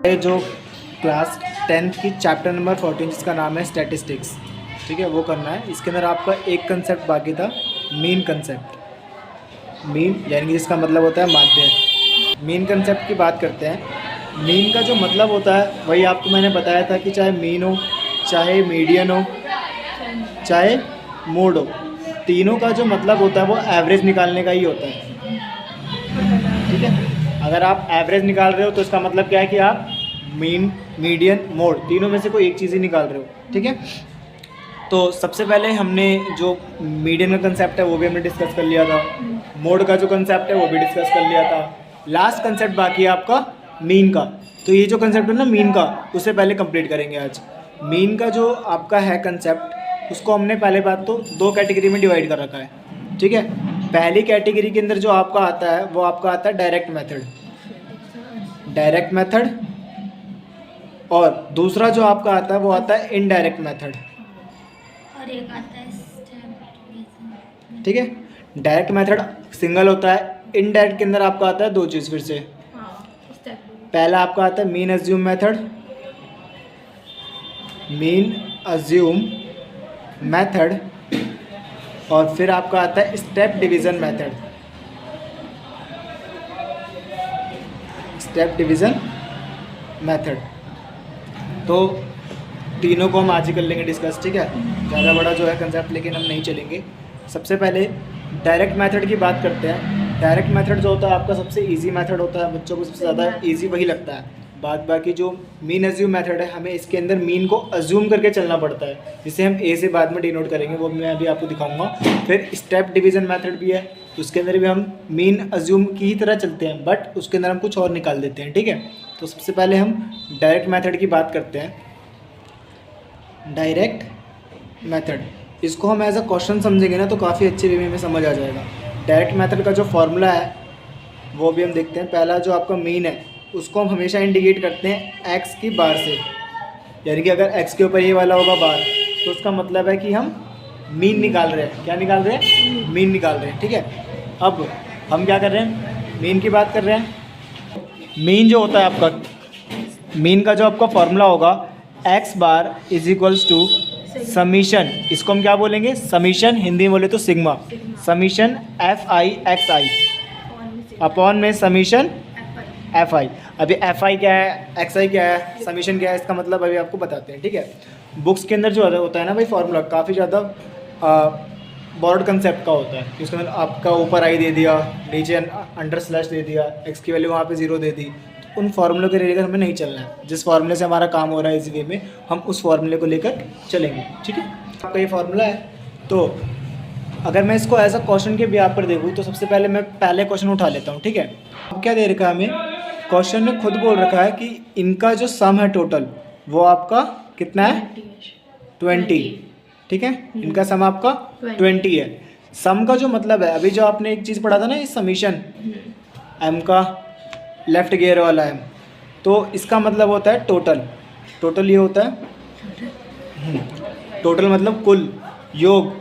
ये जो class 10th की चैप्टर नंबर 14 जिसका नाम है स्टैटिस्टिक्स, ठीक है, वो करना है। इसके अंदर आपका एक कंसेप्ट बाकी था, मीन कंसेप्ट। मीन यानी कि जिसका मतलब होता है माध्य। मीन कंसेप्ट की बात करते हैं। मीन का जो मतलब होता है वही आपको मैंने बताया था कि चाहे मीन हो, चाहे मीडियन हो, चाहे मोड हो, तीनों का जो मतलब होता है वो एवरेज निकालने का ही होता है, ठीक है। अगर आप एवरेज निकाल रहे हो तो इसका मतलब क्या है कि आप मीन, मीडियन, मोड तीनों में से कोई एक चीज़ ही निकाल रहे हो, ठीक है। तो सबसे पहले हमने जो मीडियन का कंसेप्ट है वो भी हमने डिस्कस कर लिया था, मोड का जो कंसेप्ट है वो भी डिस्कस कर लिया था। लास्ट कंसेप्ट बाकी है आपका मीन का। तो ये जो कंसेप्ट है ना मीन का, उससे पहले कंप्लीट करेंगे आज। मीन का जो आपका है कंसेप्ट, उसको हमने पहले बात तो दो कैटेगरी में डिवाइड कर रखा है, ठीक है। पहली कैटेगरी के अंदर जो आपका आता है वो आपका आता है डायरेक्ट मेथड, डायरेक्ट मेथड, और दूसरा जो आपका आता है वो आता है इनडायरेक्ट मेथड, और एक आता है स्टेप, ठीक है। डायरेक्ट मेथड सिंगल होता है, इनडायरेक्ट के अंदर आपका आता है दो चीज़ फिर से। पहला आपका आता है mean assume method, mean assume method, और फिर आपका आता है step division method, step division method. तो तीनों को हम आज ही कर लेंगे डिस्कस, ठीक है। ज़्यादा बड़ा जो है कंसेप्ट लेकिन हम नहीं चलेंगे। सबसे पहले डायरेक्ट मेथड की बात करते हैं। डायरेक्ट मेथड जो होता है आपका सबसे इजी मेथड होता है, बच्चों को सबसे ज़्यादा इजी वही लगता है। बाद बाकी जो मीन अज्यूम मेथड है, हमें इसके अंदर मीन को अज्यूम करके चलना पड़ता है, जिसे हम ए से बाद में डिनोट करेंगे, वो मैं अभी आपको दिखाऊंगा। फिर स्टेप डिवीज़न मेथड भी है, उसके अंदर भी हम मीन अज्यूम की ही तरह चलते हैं, बट उसके अंदर हम कुछ और निकाल देते हैं, ठीक है। तो सबसे पहले हम डायरेक्ट मेथड की बात करते हैं। डायरेक्ट मेथड, इसको हम एज अ क्वेश्चन समझेंगे ना तो काफ़ी अच्छे वे में समझ आ जाएगा। डायरेक्ट मेथड का जो फॉर्मूला है वो भी हम देखते हैं। पहला जो आपका मीन है उसको हम हमेशा इंडिकेट करते हैं एक्स की बार से, यानी कि अगर एक्स के ऊपर ये वाला होगा बार तो उसका मतलब है कि हम मीन निकाल रहे हैं। क्या निकाल रहे हैं? मीन निकाल रहे हैं, ठीक है। अब हम क्या कर रहे हैं? मीन की बात कर रहे हैं। मीन जो होता है आपका, मीन का जो आपका फॉर्मूला होगा X bar is equals to summation, इसको हम क्या बोलेंगे? समीशन, हिंदी में बोले तो sigma, summation F I x I upon में समीशन एफ आई। अभी एफ आई क्या है, एक्स आई क्या है, समीशन क्या है, इसका मतलब अभी आपको बताते हैं, ठीक है। बुक्स के अंदर जो होता है ना भाई फॉर्मूला, काफ़ी ज़्यादा बॉर्ड कंसेप्ट का होता है। इसके अंदर आपका ऊपर आई दे दिया, नीचे अंडर स्लैश दे दिया, एक्स की वैल्यू वहाँ पे 0 दे दी। उन फार्मूलों के लेकर हमें नहीं चलना है। जिस फार्मूले से हमारा काम हो रहा है इसी वे में, हम उस फार्मूले को लेकर चलेंगे, ठीक है। आपका ये फार्मूला है, तो अगर मैं इसको एज अ क्वेश्चन के बिहाफ पर देखूँ तो सबसे पहले मैं पहले क्वेश्चन उठा लेता हूँ, ठीक है। अब क्या दे रखा है हमें? क्वेश्चन ने खुद बोल रखा है कि इनका जो सम है टोटल वो आपका कितना है? 20, ठीक है। इनका सम आपका 20 है। सम का जो मतलब है, अभी जो आपने एक चीज़ पढ़ा था ना, ये समीशन एम का लेफ्ट गियर वाला एम, तो इसका मतलब होता है टोटल। टोटल ये होता है टोटल मतलब कुल, योग,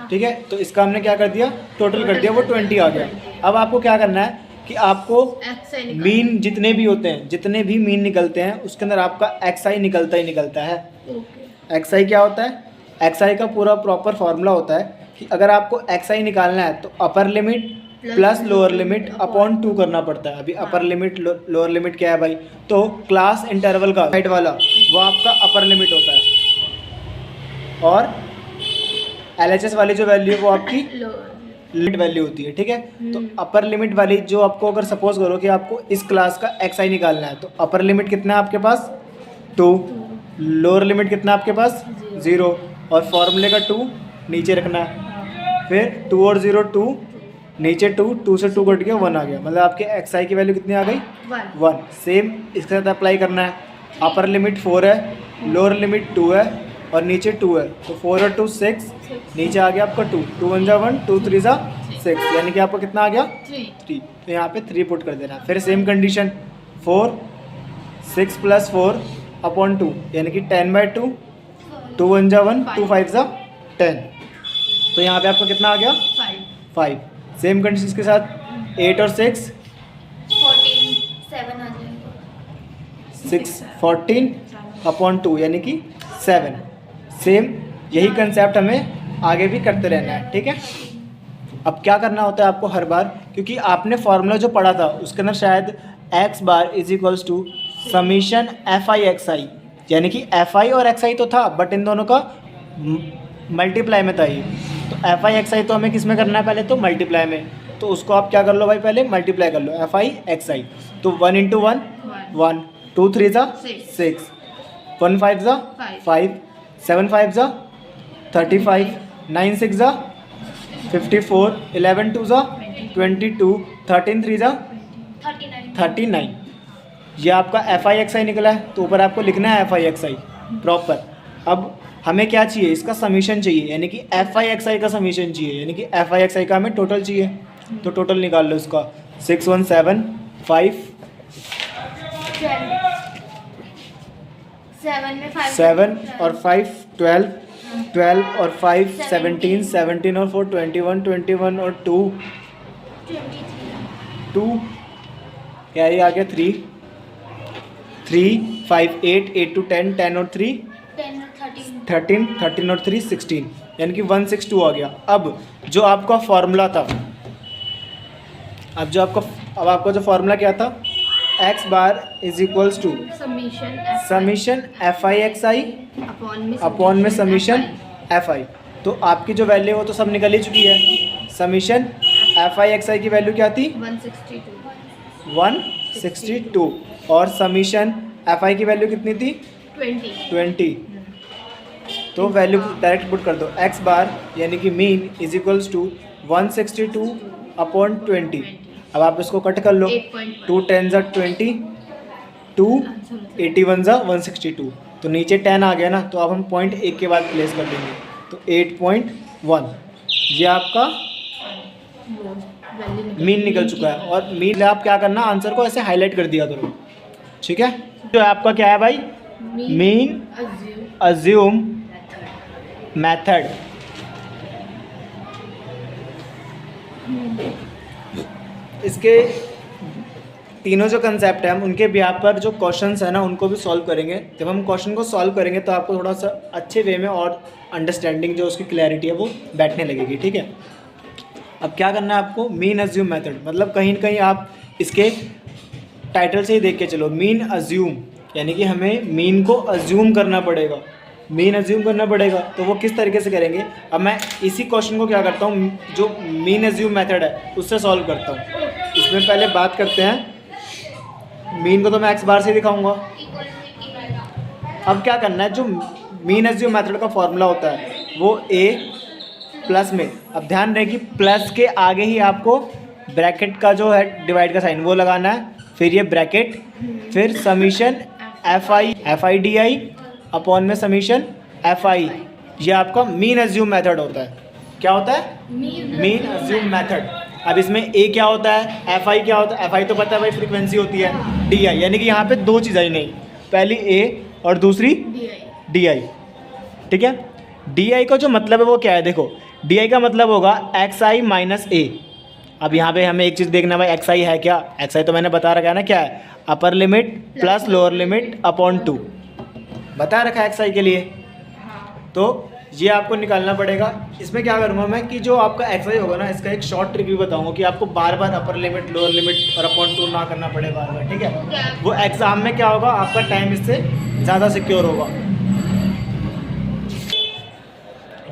ठीक है। तो इसका हमने क्या कर दिया? टोटल कर दिया, वो 20 आ गया। अब आपको क्या करना है कि आपको मीन जितने भी होते हैं, जितने भी मीन निकलते हैं उसके अंदर आपका एक्स आई निकलता ही निकलता है। एक्स आई क्या होता है? एक्स आई का पूरा प्रॉपर फॉर्मूला होता है कि अगर आपको एक्स आई निकालना है तो upper limit plus lower limit upon 2 करना पड़ता है। अभी अपर लिमिट लोअर लिमिट क्या है भाई? तो क्लास इंटरवल का हाइट वाला वो आपका अपर लिमिट होता है, और LHS वाली जो वैल्यू है वो आपकी लिमिट वैल्यू होती है, ठीक है। तो अपर लिमिट वाली जो आपको, अगर सपोज करो कि आपको इस क्लास का एक्स आई निकालना है, तो अपर लिमिट कितना है आपके पास? 2, लोअर लिमिट कितना है आपके पास? 0, और फॉर्मूले का 2 नीचे रखना है, फिर 2 और 0 2, नीचे 2, 2 से 2 कट गया 1 आ गया, मतलब आपके एक्स आई की वैल्यू कितनी आ गई? 1। सेम इसके साथ अप्लाई करना है। अपर लिमिट 4 है, लोअर लिमिट 2 है, और नीचे 2 है, तो 4 और 2 6, नीचे आ गया आपका 2, 2 1 जा 1, 2 3 जा 6, यानी कि आपका कितना आ गया? 3। तो यहाँ पे 3 पुट कर देना। फिर सेम कंडीशन 4 6 + 4 अपॉन 2, यानी कि 10/2, 2 1 जा 1, 2 5 जा 10, तो यहाँ पे आपका कितना आ गया? 5। सेम कंडीशन के साथ 8 और 6, 14 7 आ जाएगा। 6/14 यानी कि 7। सेम यही कंसेप्ट हमें आगे भी करते रहना है, ठीक है। अब क्या करना होता है आपको हर बार, क्योंकि आपने फार्मूला जो पढ़ा था उसके अंदर शायद x bar is equals to summation F I x i, यानी कि एफ आई और एक्स आई तो था बट इन दोनों का मल्टीप्लाई में था ये। तो एफ आई एक्स आई तो हमें किस में करना है, पहले तो मल्टीप्लाई में। तो उसको आप क्या कर लो भाई, पहले मल्टीप्लाई कर लो एफ आई एक्स आई। तो 1 × 1 1, 2 3 ज़ा 6, 1 5 ज़ा 5, 7 5 ज़ा 35, 9 6 ज़ा 54, 11 2 ज़ा 22, 13 3 ज़ा 39। ये आपका एफ आई एक्स आई निकला है, तो ऊपर आपको लिखना है F I x I proper. अब हमें क्या चाहिए, इसका समीशन चाहिए, यानी कि एफ आई एक्स आई का समीशन चाहिए, यानी कि एफ आई एक्स आई का हमें टोटल चाहिए। तो टोटल निकाल लो इसका, 6 1 7 5 7 और 5 12, 12 और 5 17, 17 और 4 21, 21 और 2 क्या ये आ गया 3 5 8 8 to 10, 10 और 3 13, 13 और 3 16, यानी कि 162 आ गया। अब जो आपका फॉर्मूला था, अब आपका जो फॉर्मूला क्या था, x bar is equals to summation F I x I upon में समीशन एफ आई। तो आपकी जो वैल्यू है वो तो सब निकल ही चुकी है। समीशन एफ आई एक्स आई की वैल्यू क्या थी, 162 और समीशन एफ आई की वैल्यू कितनी थी, 20। तो वैल्यू डायरेक्ट पुट कर दो, x बार यानी कि मीन इज इक्वल्स टू 162/20। अब आप इसको कट कर लो, 2 10 ज़ा 20, 2 81 ज़ा 162। तो नीचे 10 आ गया ना, तो अब हम पॉइंट 1 के बाद प्लेस कर देंगे, तो 8.1 ये आपका मीन निकल चुका है। और मीन आप क्या करना, आंसर को ऐसे हाईलाइट कर दिया करो, ठीक है। तो आपका क्या है भाई, मीन अज्यूम मेथड। इसके तीनों जो कंसेप्ट हैं हम उनके बिहार पर जो क्वेश्चंस है ना उनको भी सॉल्व करेंगे। जब हम क्वेश्चन को सॉल्व करेंगे तो आपको थोड़ा सा अच्छे वे में और अंडरस्टैंडिंग जो उसकी क्लैरिटी है वो बैठने लगेगी, ठीक है। अब क्या करना है आपको, मीन अज्यूम मेथड, मतलब कहीं ना कहीं आप इसके टाइटल से ही देख के चलो, मीन अज्यूम यानी कि हमें मीन को अज्यूम करना पड़ेगा, मीन अज्यूम करना पड़ेगा। तो वो किस तरीके से करेंगे, अब मैं इसी क्वेश्चन को क्या करता हूँ, जो मीन अज्यूम मेथड है उससे सॉल्व करता हूँ। इसमें पहले बात करते हैं, मीन को तो मैं एक्स बार से दिखाऊंगा। अब क्या करना है, जो मीन अज्यूम मेथड का फॉर्मूला होता है वो ए प्लस में, अब ध्यान रहे कि प्लस के आगे ही आपको ब्रैकेट का जो है डिवाइड का साइन वो लगाना है, फिर ये ब्रैकेट, फिर summation F i d I upon में समीशन एफ आई। ये आपका मीन अज्यूम मेथड होता है। क्या होता है, मीन अज्यूम मेथड। अब इसमें ए क्या होता है, एफ आई क्या होता है, एफ आई तो पता है भाई फ्रीक्वेंसी होती है, डी आई, यानी कि यहाँ पे दो चीज़ आई नहीं, पहली ए और दूसरी डी आई, ठीक है। डी आई का जो मतलब है वो क्या है, देखो डी आई का मतलब होगा एक्स आई माइनस ए। अब यहाँ पे हमें एक चीज़ देखना भाई, एक्स आई है क्या, एक्स आई तो मैंने बता रखा है ना क्या है, upper limit plus lower limit upon 2 बता रखा है एक्स आई के लिए। तो ये आपको निकालना पड़ेगा। इसमें क्या करूँगा मैं कि जो आपका एक्स आई होगा ना, इसका एक शॉर्ट ट्रिक भी बताऊँगा कि आपको बार बार अपर लिमिट लोअर लिमिट और अपॉन 2 ना करना पड़े बार बार, ठीक है। वो एग्ज़ाम में क्या होगा, आपका टाइम इससे ज़्यादा सिक्योर होगा।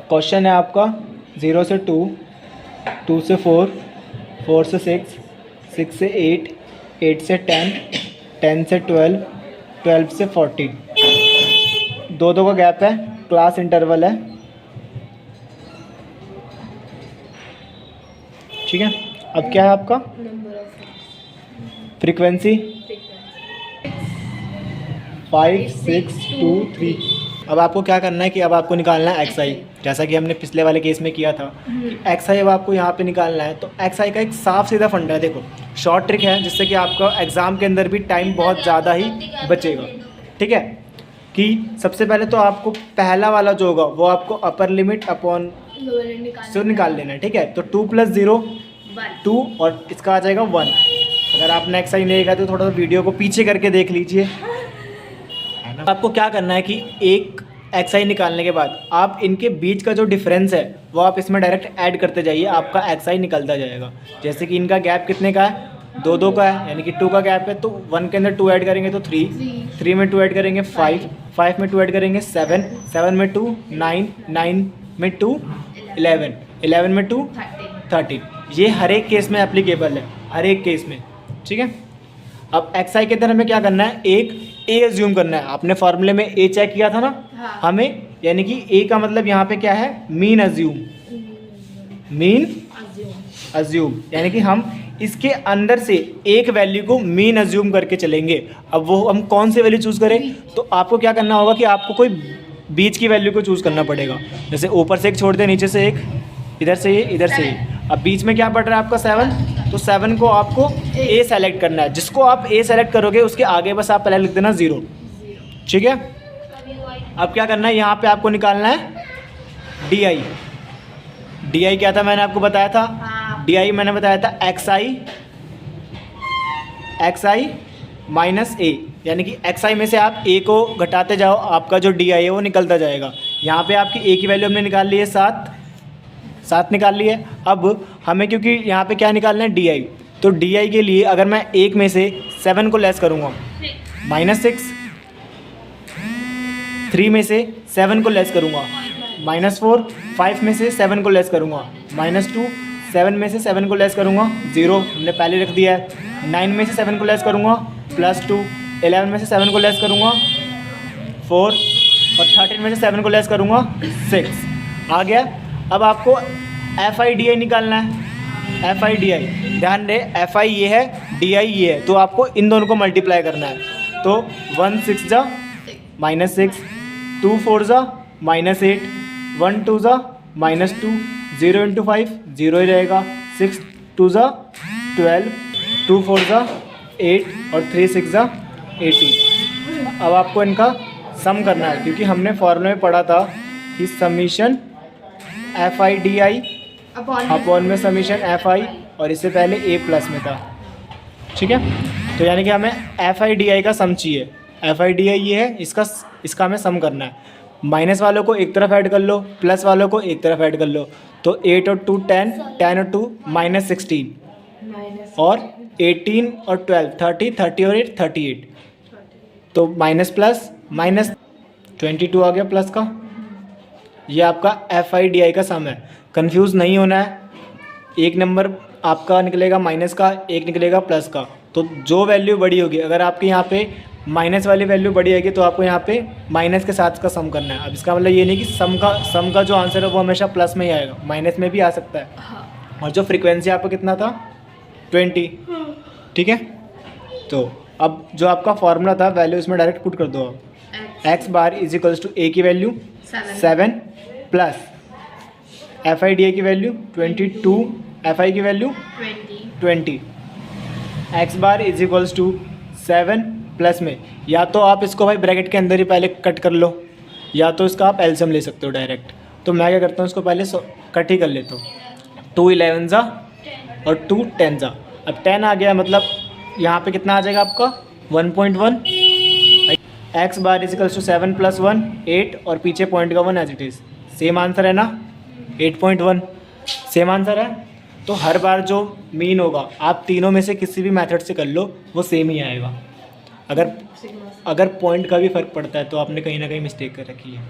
क्वेश्चन है आपका 0 से 2, 2 से 4, 4 से 6, 6 से 8, 8 से 10, 10 से 12, 12 से 14, दो का गैप है, क्लास इंटरवल है, ठीक है। अब क्या है आपका फ्रीक्वेंसी 5 6 2 3। अब आपको क्या करना है कि अब आपको निकालना है एक्स आई, जैसा कि हमने पिछले वाले केस में किया था। एक्स आई अब आपको यहाँ पे निकालना है। तो एक्स आई का एक साफ सीधा फंडा है, देखो शॉर्ट ट्रिक है जिससे कि आपका एग्ज़ाम के अंदर भी टाइम बहुत ज़्यादा ही बचेगा, ठीक है। कि सबसे पहले तो आपको पहला वाला जो होगा वो आपको अपर लिमिट अपॉन से निकाल लेना है, ठीक है। तो 2 + 0 2 और इसका आ जाएगा 1। अगर आपने एक्स आई नहीं देखा तो थोड़ा सा वीडियो को पीछे करके देख लीजिए, आपको क्या करना है कि एक एक्स आई निकालने के बाद आप इनके बीच का जो डिफरेंस है वो आप इसमें डायरेक्ट ऐड करते जाइए, आपका एक्स आई निकलता जाएगा। जैसे कि इनका गैप कितने का है, 2 का है, यानी कि 2 का गैप है, तो 1 के अंदर 2 ऐड करेंगे तो 3, 3 में 2 ऐड करेंगे 5, 5 में 2 ऐड करेंगे 7, 7 में 2 9, 9 में 2 11, 11 में 2 13। ये हर एक केस में एप्लीकेबल है, हर एक केस में, ठीक है। अब एक्स आई के अंदर हमें क्या करना है, एक ए एज्यूम करना है। आपने फॉर्मूले में ए चेक किया था ना, हमें यानी कि ए का मतलब यहाँ पे क्या है, मीन अज्यूम, मीन अज्यूम, यानी कि हम इसके अंदर से एक वैल्यू को मीन अज्यूम करके चलेंगे। अब वो हम कौन से वैल्यू चूज़ करें, तो आपको क्या करना होगा कि आपको कोई बीच की वैल्यू को चूज़ करना पड़ेगा। जैसे ऊपर से एक छोड़ दे, नीचे से एक, इधर से ये, इधर से ये। अब बीच में क्या पड़ रहा है आपका 7, तो 7 को आपको ए सेलेक्ट करना है। जिसको आप ए सेलेक्ट करोगे उसके आगे बस आप पहले लिख देना 0, ठीक है। अब क्या करना है, यहाँ पे आपको निकालना है डी आई। डी आई क्या था मैंने आपको बताया था, डी आई मैंने बताया था एक्स आई माइनस ए, यानी कि एक्स आई में से आप ए को घटाते जाओ, आपका जो डी आई है वो निकलता जाएगा। यहाँ पे आपकी ए की वैल्यू हमने निकाल ली है 7 निकाल ली है। अब हमें क्योंकि यहाँ पे क्या निकालना है, डी आई, तो डी आई के लिए अगर मैं 1 में से 7 को लेस करूँगा -6, 3 में से 7 को लेस करूँगा -4, 5 में से 7 को लेस करूँगा -2, 7 में से 7 को लेस करूँगा 0, हमने पहले रख दिया है। 9 में से 7 को लेस करूँगा +2, 11 में से 7 को लेस करूँगा 4, और 13 में से 7 को लेस करूँगा 6। आ गया। अब आपको एफ आई डी आई निकालना है। एफ आई डी आई, ध्यान दे, एफ आई ये है, डी आई ये है, तो आपको इन दोनों को मल्टीप्लाई करना है। तो 1 6 जा -6, 2 4 जा -8, 1 2 जा -2, 0 × 5 0 ही रहेगा, 6 2 जा 12, 2 4 जा 8 और 3 6 जा 18। अब आपको इनका सम करना है, क्योंकि हमने फॉर्मूले में पढ़ा था कि summation F i d I upon में समीशन एफ आई, और इससे पहले ए प्लस में था, ठीक है। तो यानी कि हमें एफ आई डी आई का सम चाहिए। एफ आई डी आई ये है, इसका हमें सम करना है। माइनस वालों को एक तरफ ऐड कर लो, प्लस वालों को एक तरफ ऐड कर लो, तो 8 और 2 10, 10 और 2 -16, और 18 और 12 30, 30 और 8 38, तो माइनस प्लस माइनस 22 आ गया प्लस का। ये आपका एफ आई डी आई का सम है। कंफ्यूज नहीं होना है, एक नंबर आपका निकलेगा माइनस का, एक निकलेगा प्लस का, तो जो वैल्यू बड़ी होगी, अगर आपके यहाँ पे माइनस वाली वैल्यू बड़ी आएगी तो आपको यहाँ पे माइनस के साथ का सम करना है। अब इसका मतलब ये नहीं कि सम का जो आंसर है वो हमेशा प्लस में ही आएगा, माइनस में भी आ सकता है। और जो फ्रीक्वेंसी आपका कितना था 20, ठीक है। तो अब जो आपका फॉर्मूला था वैल्यू इसमें डायरेक्ट पुट कर दो आप। X bar is equals to a की value 7 plus f i d i की वैल्यू 22, एफ आई की value 20। X bar is equals to 7 plus में, या तो आप इसको भाई ब्रैकेट के अंदर ही पहले कट कर लो, या तो इसका आप एलसीएम ले सकते हो डायरेक्ट। तो मैं क्या करता हूँ, इसको पहले कट ही कर लेता हूँ। 2 11 जा और 2 10 जा। अब 10 आ गया, मतलब यहाँ पे कितना आ जाएगा आपका 1.1। X bar is equals to 7 + 1 8, और पीछे पॉइंट का 1 as it is. Same answer है ना, 8.1 सेम आंसर है। तो हर बार जो मीन होगा आप तीनों में से किसी भी मेथड से कर लो, वो सेम ही आएगा। अगर पॉइंट का भी फ़र्क पड़ता है तो आपने कहीं ना कहीं मिस्टेक कर रखी है।